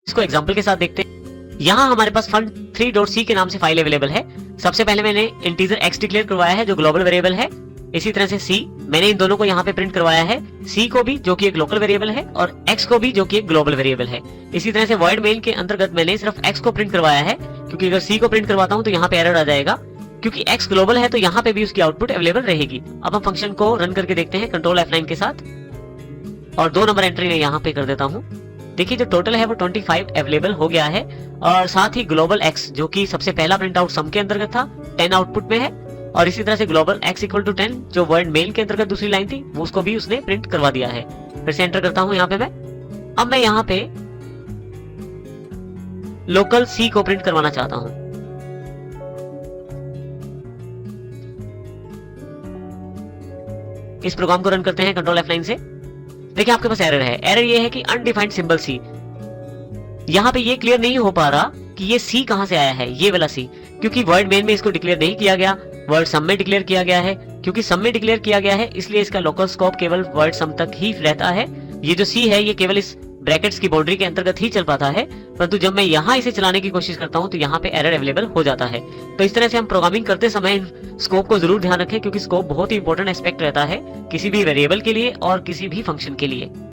इसको एग्जांपल के साथ देखते हैं। यहाँ हमारे पास fun3.c के नाम से फाइल अवेलेबल है। सबसे पहले मैंने इंटीजर x डिक्लेयर करवाया है जो ग्लोबल वेरिएबल है। इसी तरह से c मैंने इन दोनों को यहाँ पे प्रिंट करवाया है, c को भी जो कि एक लोकल वेरिएबल है और x को भी जो कि एक ग्लोबल वेरिएबल है। इसी तरह से void main के अंतर्गत मैंने सिर्फ x को प्रिंट करवाया है, क्योंकि अगर c को प्रिंट करवाता हूँ तो यहाँ पे एरर आ जाएगा, क्योंकि x ग्लोबल है तो यहाँ पे भी उसकी आउटपुट अवेलेबल रहेगी। अब हम फंक्शन को रन करके देखते हैं कंट्रोल F9 के साथ, और 2 नंबर एंट्री मैं यहाँ पे कर देता हूँ। देखिए जो टोटल है वो 25 अवेलेबल हो गया है, और साथ ही ग्लोबल x जो कि सबसे पहला प्रिंट आउट सम के अंतर्गत था 10 आउटपुट में है, और इसी तरह से ग्लोबल x इक्वल टू 10 जो वर्ड मेल के अंतर्गत दूसरी लाइन थी वो उसको भी उसने प्रिंट करवा दिया है। फिर से एंटर करता हूं यहाँ पे मैं। अब मैं यहाँ पे लोकल c को प्रिंट करवाना चाहता हूं। इस प्रोग्राम को रन करते हैं कंट्रोल F9 से। देखिए आपके पास एरर है। एरर ये है कि अनडिफाइंड सिंबल सी। यहाँ पे ये क्लियर नहीं हो पा रहा कि ये सी कहां से आया है, ये वाला सी, क्योंकि वर्ड मेन में इसको डिक्लेयर नहीं किया गया, वर्ड सम में डिक्लेयर किया गया है। क्योंकि सम में डिक्लेयर किया गया है इसलिए इसका लोकल स्कोप केवल वर्ड सम तक ही रहता है। ये जो सी है ये केवल इस ब्रैकेट्स की बाउंड्री के अंतर्गत ही चल पाता है, परंतु जब मैं यहाँ इसे चलाने की कोशिश करता हूँ तो यहाँ पे एरर अवेलेबल हो जाता है। तो इस तरह से हम प्रोग्रामिंग करते समय स्कोप को जरूर ध्यान रखें, क्योंकि स्कोप बहुत ही इंपॉर्टेंट एस्पेक्ट रहता है किसी भी वेरिएबल के लिए और किसी भी फंक्शन के लिए।